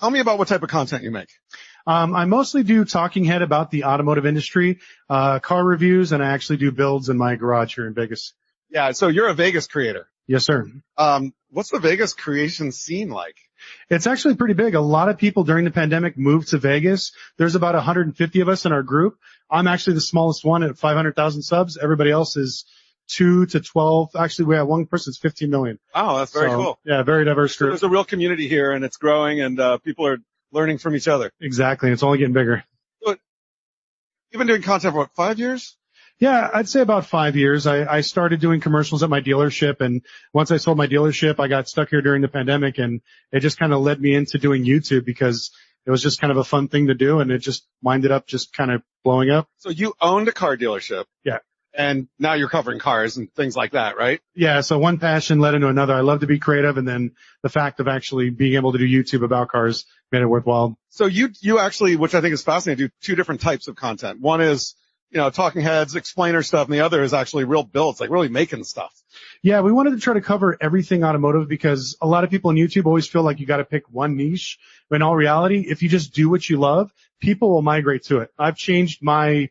Tell me about what type of content you make. I mostly do talking head about the automotive industry, car reviews, and I actually do builds in my garage here in Vegas. Yeah, so you're a Vegas creator. Yes, sir. What's the Vegas creation scene like? It's actually pretty big. A lot of people during the pandemic moved to Vegas. There's about 150 of us in our group. I'm actually the smallest one at 500,000 subs. Everybody else is 2 to 12. Actually, we have one person's 15 million. Oh, that's very cool. Yeah, very diverse group. So there's a real community here, and it's growing, and people are learning from each other. Exactly. And it's only getting bigger. But you've been doing content for, what, 5 years? Yeah, I'd say about 5 years. I started doing commercials at my dealership, and once I sold my dealership, I got stuck here during the pandemic, and it just kind of led me into doing YouTube because it was just kind of a fun thing to do, and it just winded up just kind of blowing up. So you owned a car dealership. Yeah. And now you're covering cars and things like that, right? Yeah, so one passion led into another. I love to be creative, and then the fact of actually being able to do YouTube about cars made it worthwhile. So you actually, which I think is fascinating, do two different types of content. One is, talking heads, explainer stuff, and the other is actually real builds, like really making stuff. Yeah, we wanted to try to cover everything automotive because a lot of people on YouTube always feel like you got to pick one niche. But in all reality, if you just do what you love, people will migrate to it. I've changed my,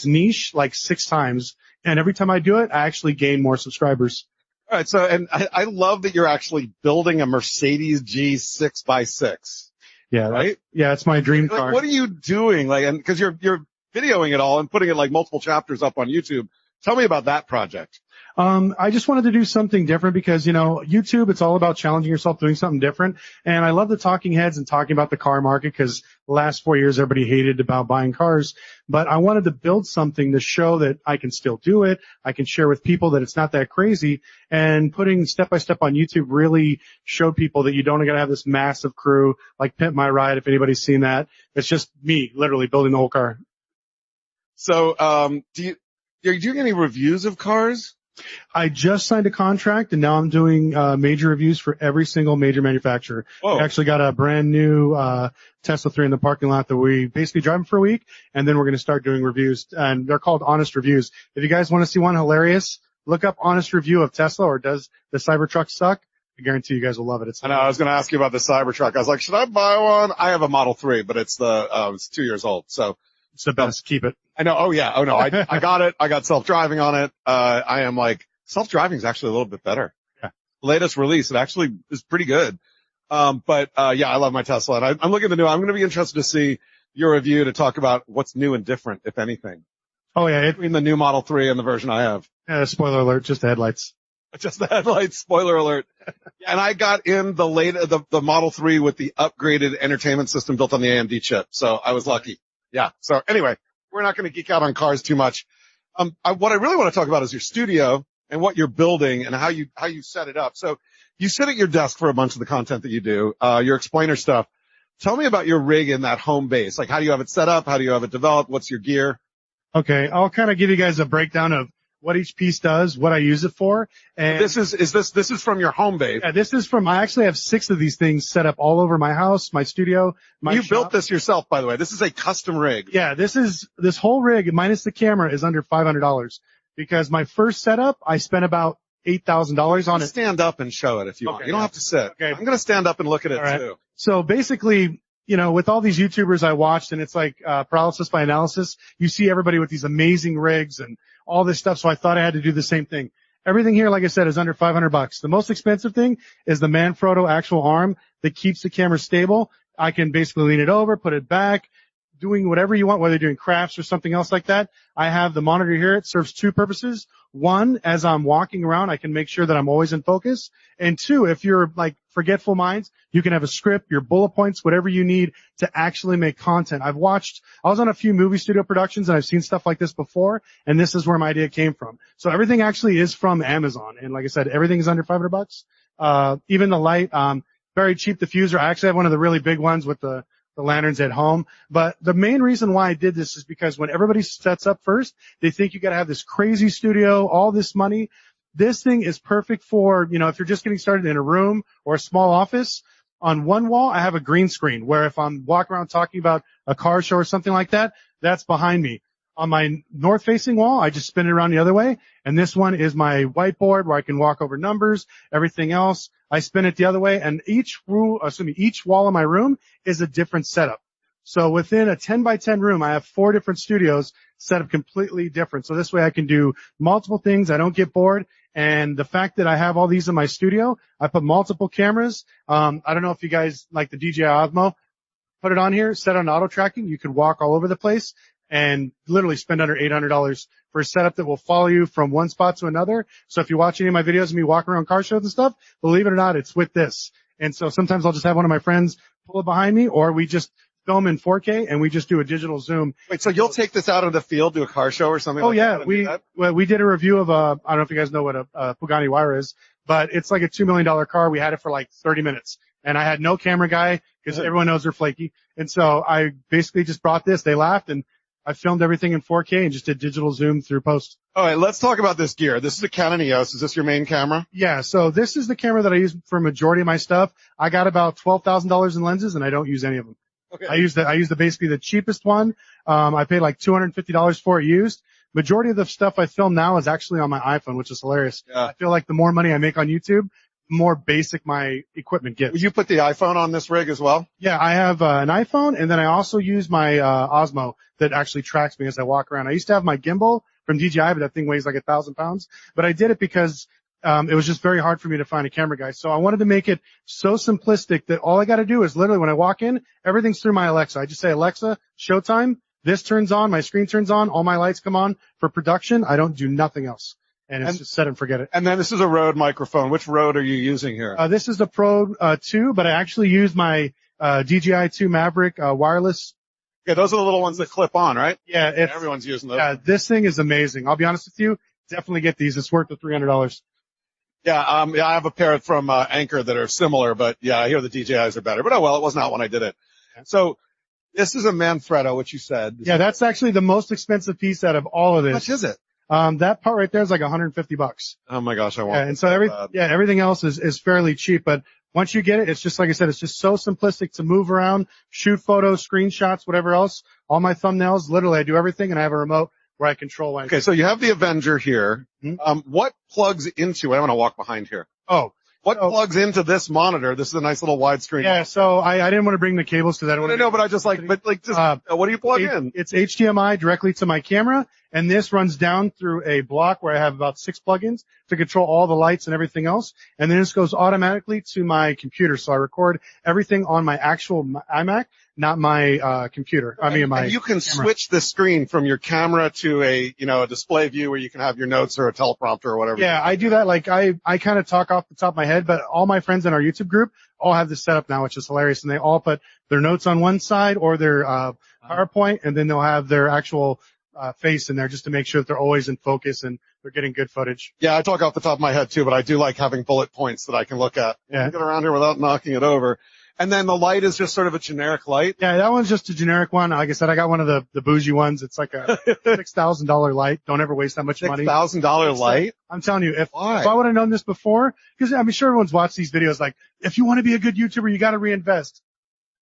niche like 6 times. And every time I do it, I actually gain more subscribers. All right. So, and I love that you're actually building a Mercedes G6x6. Yeah. Right? Yeah. It's my dream car. What are you doing? And cause you're videoing it all and putting it like multiple chapters up on YouTube. Tell me about that project. I just wanted to do something different because, YouTube, it's all about challenging yourself, doing something different. And I love the talking heads and talking about the car market because the last 4 years, everybody hated about buying cars. But I wanted to build something to show that I can still do it. I can share with people that it's not that crazy. And putting step by step on YouTube really showed people that you don't got to have this massive crew like Pimp My Ride, if anybody's seen that. It's just me literally building the whole car. So, are you doing any reviews of cars? I just signed a contract, and now I'm doing major reviews for every single major manufacturer. Whoa. We actually got a brand new Tesla 3 in the parking lot that we basically drive them for a week, and then we're going to start doing reviews, and they're called honest reviews. If you guys want to see one hilarious, look up honest review of Tesla or does the Cybertruck suck? I guarantee you guys will love it. I know. I was going to ask you about the Cybertruck. I was like, should I buy one? I have a Model 3, but it's it's 2 years old, so it's the best. Keep it. I know. Oh yeah. Oh no. I got it. I got self-driving on it. I am like, self-driving is actually a little bit better. Yeah. Latest release, it actually is pretty good. But yeah, I love my Tesla, and I'm looking at the new. I'm going to be interested to see your review to talk about what's new and different, if anything. Oh yeah. Between the new Model 3 and the version I have. Spoiler alert, just the headlights. Just the headlights. Spoiler alert. And I got in the Model 3 with the upgraded entertainment system built on the AMD chip. So I was lucky. Yeah. So anyway, we're not going to geek out on cars too much. What I really want to talk about is your studio and what you're building and how you set it up. So you sit at your desk for a bunch of the content that you do, your explainer stuff. Tell me about your rig in that home base. Like, how do you have it set up? How do you have it developed? What's your gear? Okay. I'll kind of give you guys a breakdown of what each piece does, what I use it for. And this is from your home base. Yeah, this is from, I actually have 6 of these things set up all over my house, my studio, my You shop. built this yourself, by the way. This is a custom rig. Yeah, this whole rig, minus the camera, is under $500 because my first setup, I spent about $8,000 on it. Stand up and show it if you want. You don't have to sit. Okay. I'm going to stand up and look at it too. So basically, with all these YouTubers I watched, and it's like paralysis by analysis, you see everybody with these amazing rigs and all this stuff. So I thought I had to do the same thing. Everything here, like I said, is under $500. The most expensive thing is the Manfrotto actual arm that keeps the camera stable. I can basically lean it over, put it back, doing whatever you want, whether you're doing crafts or something else like that. I have the monitor here. It serves 2 purposes. 1, as I'm walking around, I can make sure that I'm always in focus. And 2, if you're like forgetful minds, you can have a script, your bullet points, whatever you need to actually make content. I was on a few movie studio productions and I've seen stuff like this before, and this is where my idea came from. So everything actually is from Amazon. And like I said, everything is under $500. Even the light, very cheap diffuser. I actually have one of the really big ones with the lanterns at home. But the main reason why I did this is because when everybody sets up first, they think you got to have this crazy studio, all this money. This thing is perfect for, if you're just getting started in a room or a small office. On one wall, I have a green screen where if I'm walking around talking about a car show or something like that, that's behind me. On my north-facing wall, I just spin it around the other way. And this one is my whiteboard where I can walk over numbers, everything else. I spin it the other way. And each wall in my room is a different setup. So within a 10 by 10 room, I have 4 different studios set up completely different. So this way I can do multiple things. I don't get bored. And the fact that I have all these in my studio, I put multiple cameras. I don't know if you guys like the DJI Osmo. Put it on here, set on auto tracking. You could walk all over the place and literally spend under $800 for a setup that will follow you from one spot to another. So if you watch any of my videos of me walking around car shows and stuff, believe it or not, it's with this. And so sometimes I'll just have one of my friends pull it behind me, or we just film in 4K and we just do a digital zoom. Wait, so you'll take this out of the field to a car show or something? Oh like yeah, that we did a review of I don't know if you guys know what a Pagani Huayra is, but it's like a $2 million car. We had it for like 30 minutes. And I had no camera guy because everyone knows they're flaky. And so I basically just brought this. They laughed, and I filmed everything in 4K and just did digital zoom through post. All right, let's talk about this gear. This is a Canon EOS. Is this your main camera? Yeah, so this is the camera that I use for majority of my stuff. I got about $12,000 in lenses, and I don't use any of them. Okay. I use basically the cheapest one. I paid like $250 for it used. Majority of the stuff I film now is actually on my iPhone, which is hilarious. Yeah. I feel like the more money I make on YouTube, the more basic my equipment gets. Will you put the iPhone on this rig as well? Yeah, I have an iPhone, and then I also use my Osmo that actually tracks me as I walk around. I used to have my gimbal from DJI, but that thing weighs like 1,000 pounds. But I did it because it was just very hard for me to find a camera guy. So I wanted to make it so simplistic that all I got to do is literally when I walk in, everything's through my Alexa. I just say, Alexa, showtime. This turns on, my screen turns on, all my lights come on for production. I don't do nothing else. And it's just set and forget it. And then this is a Rode microphone. Which Rode are you using here? This is the Pro 2, but I actually use my DJI 2 Maverick wireless. Yeah, those are the little ones that clip on, right? Yeah, everyone's using those. Yeah, this thing is amazing. I'll be honest with you. Definitely get these. It's worth the $300. Yeah, I have a pair from Anchor that are similar, but yeah, I hear the DJIs are better. But oh well, it was not when I did it. So this is a Manfrotto, which you said. Yeah, that's actually the most expensive piece out of all of this. How much is it? That part right there is like $150. Oh my gosh, I want. Yeah, and so everything else is fairly cheap, but once you get it, it's just like I said, it's just so simplistic to move around, shoot photos, screenshots, whatever else. All my thumbnails, literally, I do everything, and I have a remote where I control. Okay, so you have the Avenger here. Mm-hmm. What plugs into? I'm going to walk behind here. What plugs into this monitor? This is a nice little widescreen. Yeah, so I didn't want to bring the cables because I don't want to. No, but I just what do you plug in? It's HDMI directly to my camera, and this runs down through a block where I have about 6 plugins to control all the lights and everything else. And then this goes automatically to my computer. So I record everything on my actual iMac, not my computer. I mean, and you can switch the screen from your camera to a display view where you can have your notes or a teleprompter or whatever. Yeah, I do that. Like I kind of talk off the top of my head, but all my friends in our YouTube group all have this set up now, which is hilarious. And they all put their notes on one side or their PowerPoint, and then they'll have their actual face in there just to make sure that they're always in focus and they're getting good footage. Yeah, I talk off the top of my head too, but I do like having bullet points that I can look at. Yeah. Get around here without knocking it over. And then the light is just sort of a generic light. Yeah, that one's just a generic one. Like I said, I got one of the bougie ones. It's like a $6,000 light. Don't ever waste that much money. $6,000 light? I'm telling you, if I would have known this before, because I'm sure everyone's watched these videos like, if you want to be a good YouTuber, you got to reinvest.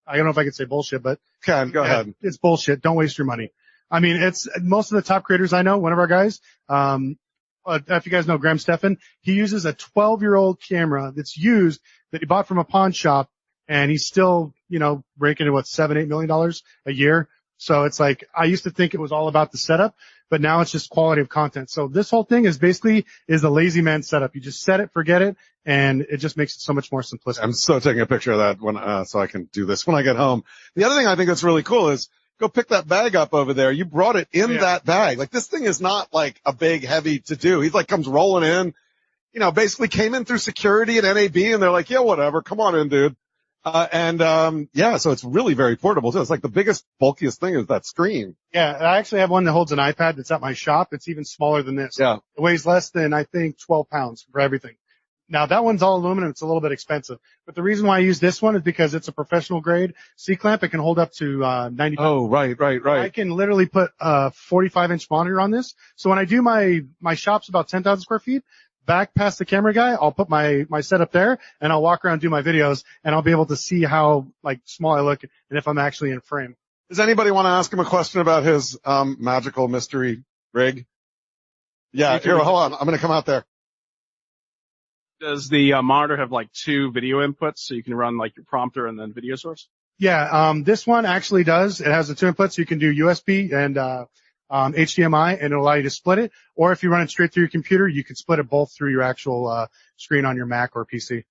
I don't know if I could say bullshit, but go ahead. It's bullshit. Don't waste your money. I mean, it's most of the top creators I know. One of our guys, if you guys know Graham Stephan, he uses a 12-year-old camera that's used that he bought from a pawn shop, and he's still, raking in $7-8 million a year. So it's like, I used to think it was all about the setup, but now it's just quality of content. So this whole thing is basically the lazy man setup. You just set it, forget it, and it just makes it so much more simplistic. I'm so taking a picture of that so I can do this when I get home. The other thing I think that's really cool is go pick that bag up over there. You brought it in that bag. Like this thing is not like a big heavy to do. He's like comes rolling in, basically came in through security at NAB and they're like, yeah, whatever. Come on in, dude. So it's really very portable too. It's like the biggest, bulkiest thing is that screen. Yeah. I actually have one that holds an iPad that's at my shop. It's even smaller than this. Yeah. It weighs less than, I think, 12 pounds for everything. Now that one's all aluminum. It's a little bit expensive, but the reason why I use this one is because it's a professional grade C-clamp. It can hold up to 90 pounds. Oh, right. I can literally put a 45-inch monitor on this. So when I do my shop's about 10,000 square feet, back past the camera guy, I'll put my setup there and I'll walk around and do my videos and I'll be able to see how like small I look and if I'm actually in frame. Does anybody want to ask him a question about his magical mystery rig? Yeah, here, hold on. I'm going to come out there. Does the monitor have like 2 video inputs so you can run like your prompter and then video source? Yeah, this one actually does. It has the 2 inputs. You can do USB and HDMI, and it'll allow you to split it. Or if you run it straight through your computer, you can split it both through your actual screen on your Mac or PC.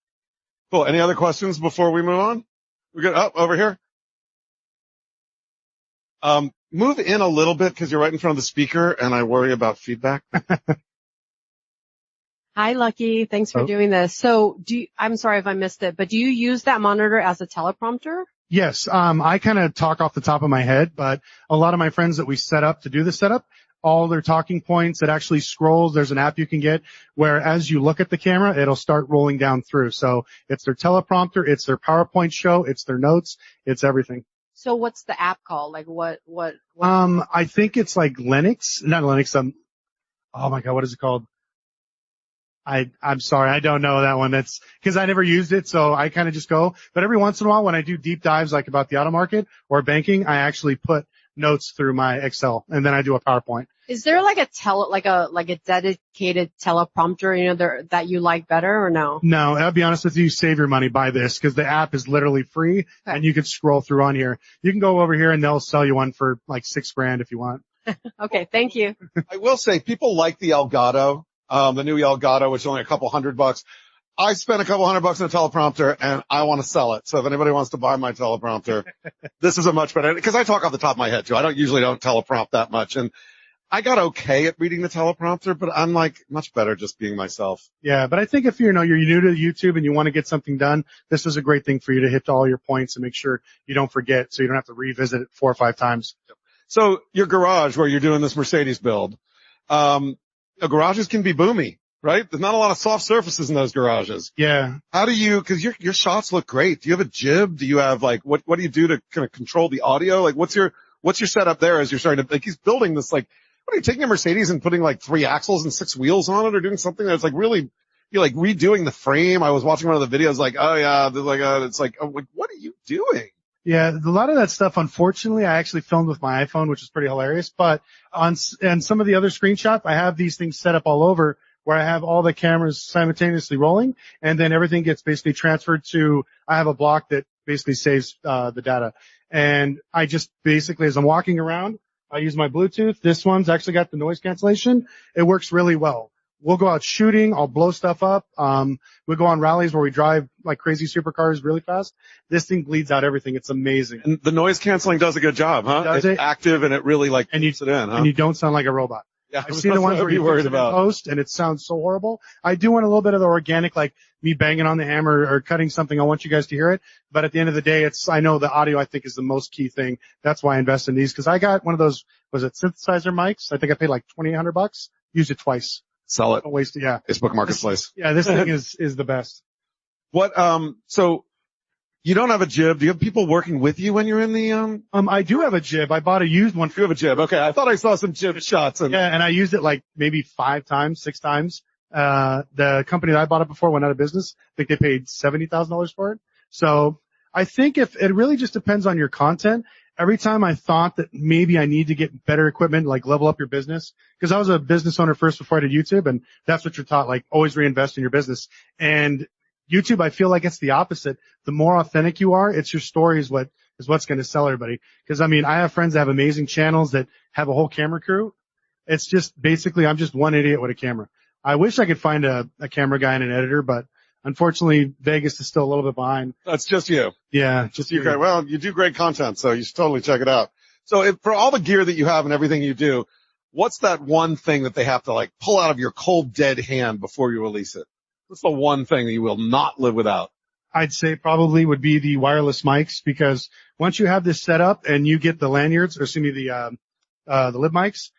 Cool. Any other questions before we move on? We're good. Oh, over here. Move in a little bit because you're right in front of the speaker, and I worry about feedback. Hi, Lucky. Thanks for doing this. So I'm sorry if I missed it, but do you use that monitor as a teleprompter? Yes. I kind of talk off the top of my head, but a lot of my friends that we set up to do the setup, all their talking points, it actually scrolls. There's an app you can get where as you look at the camera, it'll start rolling down through. So it's their teleprompter, it's their PowerPoint show, it's their notes, it's everything. So what's the app called? Like what? I think it's like Linux, not Linux. Oh my God, what is it called? I'm sorry, I don't know that one. That's because I never used it, so I kind of just go. But every once in a while, when I do deep dives like about the auto market or banking, I actually put notes through my Excel, and then I do a PowerPoint. Is there like a dedicated teleprompter, that you like better or no? No, I'll be honest with you, save your money, buy this, because the app is literally free, and you can scroll through on here. You can go over here and they'll sell you one for like $6,000 if you want. Okay, thank you. I will say people like the Elgato, the new Elgato, which is only a couple $100. I spent a couple $100 on a teleprompter and I want to sell it. So if anybody wants to buy my teleprompter, this is a much better, because I talk off the top of my head too. I usually don't teleprompt that much. And I got okay at reading the teleprompter, but I'm like much better just being myself. Yeah, but I think if you're new to YouTube and you want to get something done, this is a great thing for you to hit all your points and make sure you don't forget, so you don't have to revisit it 4 or 5 times. So your garage where you're doing this Mercedes build, garages can be boomy, right? There's not a lot of soft surfaces in those garages. Yeah. How do you, cause your shots look great. Do you have a jib? Do you have like, what do you do to kind of control the audio? Like what's your setup there as you're starting to, like he's building this like, what are you taking a Mercedes and putting like 3 axles and 6 wheels on it or doing something that's like really, you're like redoing the frame. I was watching one of the videos like, oh yeah, it's like, oh, like, what are you doing? Yeah, a lot of that stuff, unfortunately, I actually filmed with my iPhone, which is pretty hilarious. But and some of the other screenshots, I have these things set up all over where I have all the cameras simultaneously rolling, and then everything gets basically transferred to, I have a block that basically saves the data. And I just basically, as I'm walking around, I use my Bluetooth. This one's actually got the noise cancellation. It works really well. We'll go out shooting. I'll blow stuff up. We'll go on rallies where we drive like crazy supercars really fast. This thing bleeds out everything. It's amazing. And the noise canceling does a good job, huh? It's active and it really like keeps it in, huh? And you don't sound like a robot. Yeah, I've seen the ones where you worried about post and it sounds so horrible. I do want a little bit of the organic, like me banging on the hammer or cutting something. I want you guys to hear it. But at the end of the day, I know the audio I think is the most key thing. That's why I invest in these, because I got one of those, was it synthesizer mics? I think I paid like $2,800. Used it twice. Sell it. Don't waste it. Yeah. Facebook Marketplace. This thing is the best. What, so you don't have a jib. Do you have people working with you when you're in the, I do have a jib. I bought a used one. You have a jib. Okay. I thought I saw some jib shots. And I used it like maybe 5 times, 6 times. The company that I bought it before went out of business. I think they paid $70,000 for it. So I think if it really just depends on your content. Every time I thought that maybe I need to get better equipment, like level up your business, because I was a business owner first before I did YouTube, and that's what you're taught, like always reinvest in your business. And YouTube, I feel like it's the opposite. The more authentic you are, it's your story is what's going to sell everybody. Because I mean, I have friends that have amazing channels that have a whole camera crew. It's just basically, I'm just one idiot with a camera. I wish I could find a camera guy and an editor, but unfortunately, Vegas is still a little bit behind. That's just you. Yeah, just you. Well, you do great content, so you should totally check it out. So for all the gear that you have and everything you do, what's that one thing that they have to like pull out of your cold, dead hand before you release it? What's the one thing that you will not live without? I'd say probably would be the wireless mics, because once you have this set up and you get the lanyards, or excuse me, the lib mics,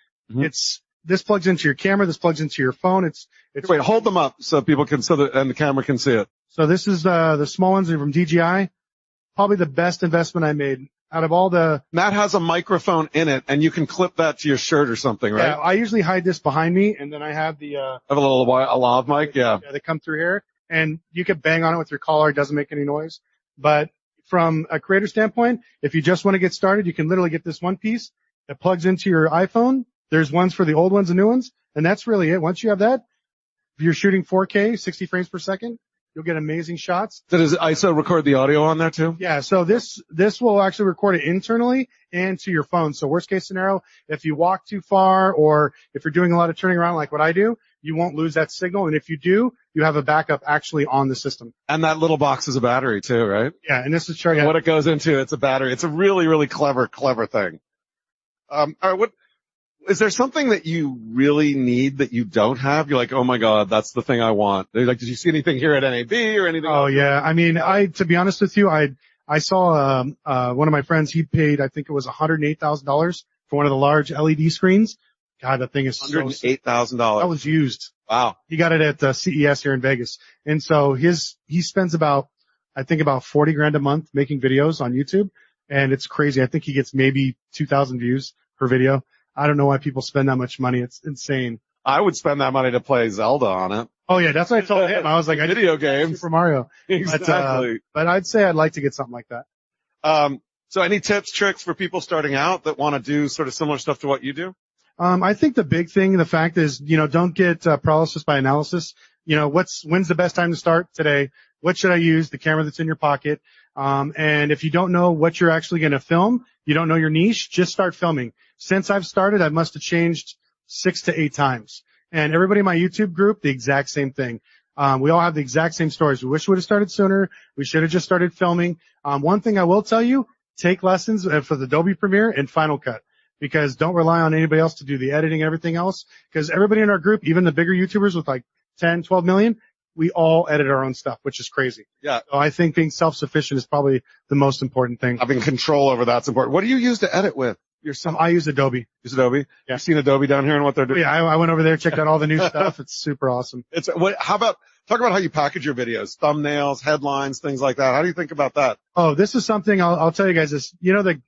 this plugs into your camera, this plugs into your phone. It's Wait, hold them up so people can, and the camera can see it. So this is, the small ones are from DJI. Probably the best investment I made out of all the. Matt has a microphone in it and you can clip that to your shirt or something, right? Yeah, I usually hide this behind me, and then I have have a lav mic, yeah. Yeah, they come through here, and you can bang on it with your collar. It doesn't make any noise. But from a creator standpoint, if you just want to get started, you can literally get this one piece that plugs into your iPhone. There's ones for the old ones and new ones, and that's really it. Once you have that, if you're shooting 4K, 60 frames per second, you'll get amazing shots. So does ISO record the audio on there too? Yeah, so this will actually record it internally and to your phone. So worst case scenario, if you walk too far or if you're doing a lot of turning around like what I do, you won't lose that signal. And if you do, you have a backup actually on the system. And that little box is a battery too, right? Yeah, and this is showing What it goes into, it's a battery. It's a really, really clever thing. All right, is there something that you really need that you don't have? You're like, oh my God, that's the thing I want. Like, did you see anything here at NAB or anything Oh else? yeah. I mean, to be honest with you, I saw, one of my friends, he paid, I think it was $108,000 for one of the large LED screens. God, that thing is $108,000. that was used. Wow. He got it at CES here in Vegas. And so he spends about 40 grand a month making videos on YouTube. And it's crazy. I think he gets maybe 2,000 views per video. I don't know why people spend that much money. It's insane. I would spend that money to play Zelda on it. Oh yeah, that's what I told him. I was like, Video games. Super Mario. Exactly. But I'd say I'd like to get something like that. So any tips, tricks for people starting out that want to do sort of similar stuff to what you do? I think the big thing, the fact is, don't get paralysis by analysis. When's the best time to start? Today. What should I use? The camera that's in your pocket. And if you don't know what you're actually going to film, you don't know your niche, just start filming. Since I've started, I must have changed 6 to 8 times. And everybody in my YouTube group, the exact same thing. We all have the exact same stories. We wish we would have started sooner. We should have just started filming. One thing I will tell you, take lessons for the Adobe Premiere and Final Cut. Because don't rely on anybody else to do the editing and everything else. Because everybody in our group, even the bigger YouTubers with like 10, 12 million, we all edit our own stuff, which is crazy. Yeah. So I think being self-sufficient is probably the most important thing. Having control over that's important. What do you use to edit with? I use Adobe. Use Adobe? Yeah. You've seen Adobe down here and what they're doing? Yeah, I went over there, checked out all the new stuff. It's super awesome. Talk about how you package your videos, thumbnails, headlines, things like that. How do you think about that? Oh, this is something I'll tell you guys this.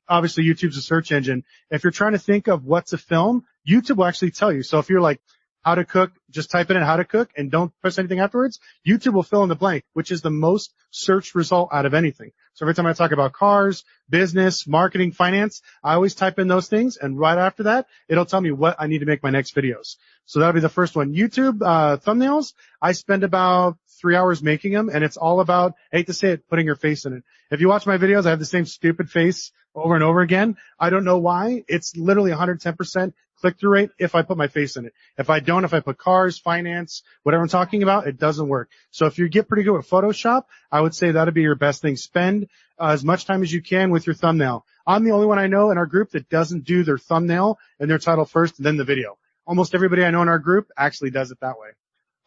Obviously YouTube's a search engine. If you're trying to think of what to film, YouTube will actually tell you. So if you're like, how to cook, just type it in how to cook and don't press anything afterwards. YouTube will fill in the blank, which is the most searched result out of anything. So every time I talk about cars, business, marketing, finance, I always type in those things. And right after that, it'll tell me what I need to make my next videos. So that'll be the first one. YouTube, thumbnails, I spend about 3 hours making them. And it's all about, I hate to say it, putting your face in it. If you watch my videos, I have the same stupid face over and over again. I don't know why. It's literally 110% click-through rate if I put my face in it. If I put cars, finance, whatever I'm talking about, it doesn't work. So if you get pretty good with Photoshop, I would say that'd be your best thing. Spend as much time as you can with your thumbnail. I'm the only one I know in our group that doesn't do their thumbnail and their title first and then the video. Almost everybody I know in our group actually does it that way.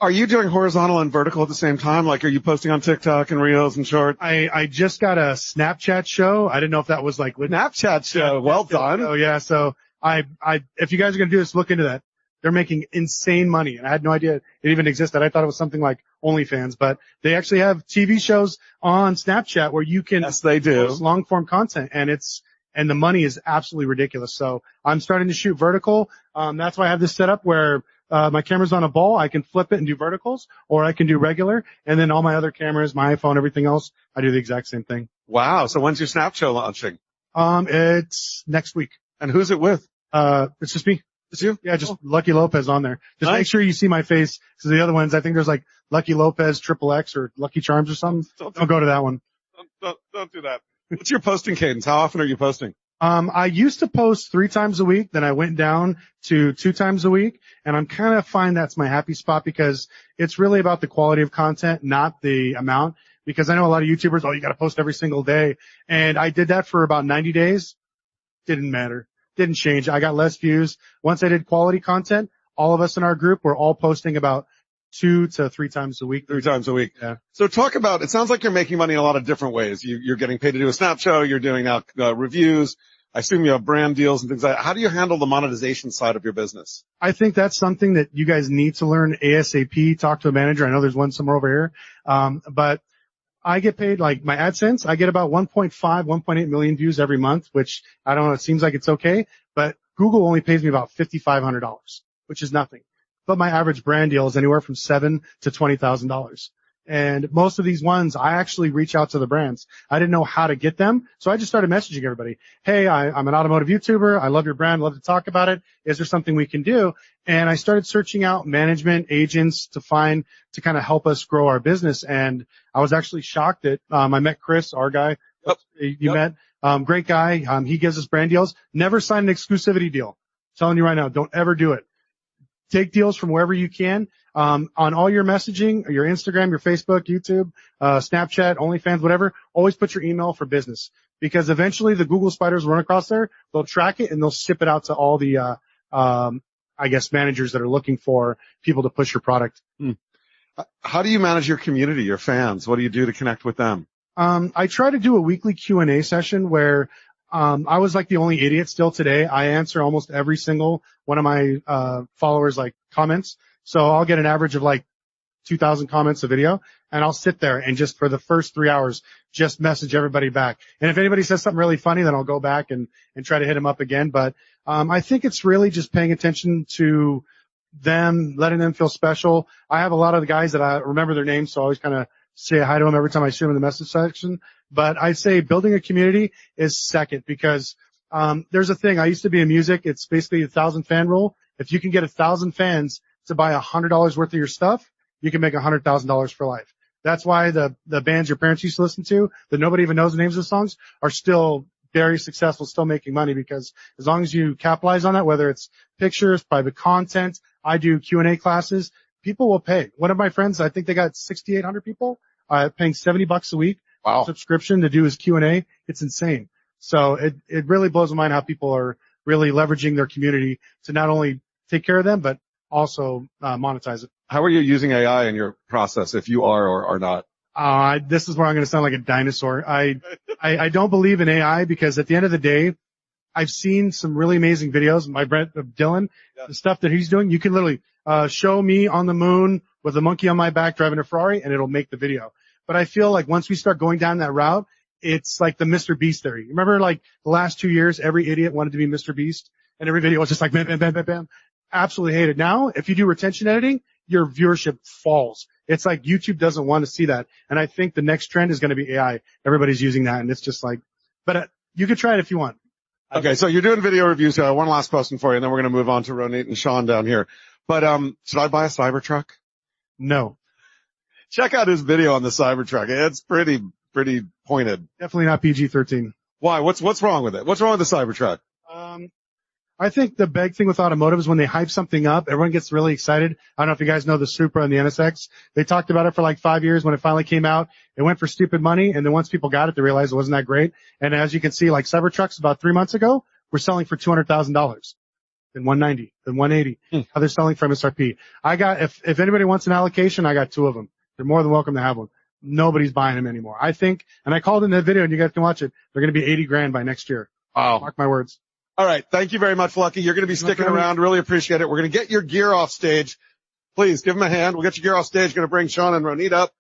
Are you doing horizontal and vertical at the same time? Like, are you posting on TikTok and Reels and Short? I just got a Snapchat show. I didn't know if that was like Snapchat show. Well done. Oh yeah. So if you guys are going to do this, look into that. They're making insane money. And I had no idea it even existed. I thought it was something like OnlyFans, but they actually have TV shows on Snapchat where you can Yes, they do. post long form content and the money is absolutely ridiculous. So I'm starting to shoot vertical. That's why I have this set up where my camera's on a ball. I can flip it and do verticals, or I can do regular. And then all my other cameras, my iPhone, everything else, I do the exact same thing. Wow. So when's your Snap show launching? It's next week. And who's it with? It's just me. It's you? Yeah, just Lucky Lopez on there. Just Nice. make sure you see my face. Because the other ones, I think there's like Lucky Lopez, Triple X, or Lucky Charms or something. Don't go to that one. Don't do that. What's your posting cadence? How often are you posting? I used to post 3 times a week, then I went down to 2 times a week, and I'm kind of find that's my happy spot because it's really about the quality of content, not the amount. Because I know a lot of YouTubers, you got to post every single day. And I did that for about 90 days. Didn't matter. Didn't change. I got less views. Once I did quality content, all of us in our group were all posting about 2 to 3 times a week. 3 times a week. Yeah. So talk about, it sounds like you're making money in a lot of different ways. You're getting paid to do a Snap show. You're doing now reviews. I assume you have brand deals and things like that. How do you handle the monetization side of your business? I think that's something that you guys need to learn ASAP. Talk to a manager. I know there's one somewhere over here. But I get paid like my AdSense. I get about 1.5, 1.8 million views every month, which I don't know. It seems like it's okay, but Google only pays me about $5,500, which is nothing. But my average brand deal is anywhere from $7,000 to $20,000. And most of these ones, I actually reach out to the brands. I didn't know how to get them, so I just started messaging everybody. Hey, I'm an automotive YouTuber. I love your brand. Love to talk about it. Is there something we can do? And I started searching out management agents to kind of help us grow our business. And I was actually shocked that I met Chris, our guy. Yep. You met. Great guy. He gives us brand deals. Never signed an exclusivity deal. I'm telling you right now, don't ever do it. Take deals from wherever you can. On all your messaging, your Instagram, your Facebook, YouTube, Snapchat, OnlyFans, whatever, always put your email for business. Because eventually the Google spiders run across there, they'll track it and they'll ship it out to all the, I guess, managers that are looking for people to push your product. How do you manage your community, your fans? What do you do to connect with them? I try to do a weekly Q&A session where I was like the only idiot still today. I answer almost every single one of my followers like comments. So I'll get an average of like 2,000 comments a video, and I'll sit there and just for the first 3 hours just message everybody back. And if anybody says something really funny, then I'll go back and try to hit them up again. But I think it's really just paying attention to them, letting them feel special. I have a lot of the guys that I remember their names, so I always kind of say hi to them every time I see them in the message section. But I'd say building a community is second because there's a thing. I used to be in music. It's basically 1,000 fan rule. If you can get 1,000 fans to buy $100 worth of your stuff, you can make $100,000 for life. That's why the bands your parents used to listen to that nobody even knows the names of the songs are still very successful, still making money because as long as you capitalize on that, whether it's pictures, private content, I do Q&A classes, people will pay. One of my friends, I think they got 6,800 people paying $70 a week. Wow. Subscription to do his Q&A. It's insane. So it really blows my mind how people are really leveraging their community to not only take care of them, but also monetize it. How are you using AI in your process, if you are or are not? This is where I'm going to sound like a dinosaur. I don't believe in AI because at the end of the day, I've seen some really amazing videos. My friend Dylan, the stuff that he's doing, you can literally show me on the moon with a monkey on my back driving a Ferrari, and it'll make the video. But I feel like once we start going down that route, it's like the Mr. Beast theory. Remember, like the last 2 years, every idiot wanted to be Mr. Beast, and every video was just like bam, bam, bam, bam, bam. Absolutely hate it. Now, if you do retention editing, your viewership falls. It's like YouTube doesn't want to see that. And I think the next trend is going to be AI. Everybody's using that, and it's just like, but you could try it if you want. Okay, so you're doing video reviews. One last question for you, and then we're going to move on to Ronit and Sean down here. But should I buy a Cybertruck? No. Check out his video on the Cybertruck. It's pretty pointed. Definitely not PG-13. Why? What's wrong with it? What's wrong with the Cybertruck? I think the big thing with automotive is when they hype something up, everyone gets really excited. I don't know if you guys know the Supra and the NSX. They talked about it for like 5 years. When it finally came out, it went for stupid money. And then once people got it, they realized it wasn't that great. And as you can see, like Cybertrucks about 3 months ago, we're selling for $200,000. Then 190, then 180. How they're selling for MSRP. If anybody wants an allocation, I got 2 of them. They're more than welcome to have one. Nobody's buying them anymore. I think, and I called in that video and you guys can watch it, they're going to be 80 grand by next year. Wow. Mark my words. All right. Thank you very much, Lucky. You're going to be sticking around. Really appreciate it. We're going to get your gear off stage. Please give them a hand. We'll get your gear off stage. Going to bring Sean and Ronit up.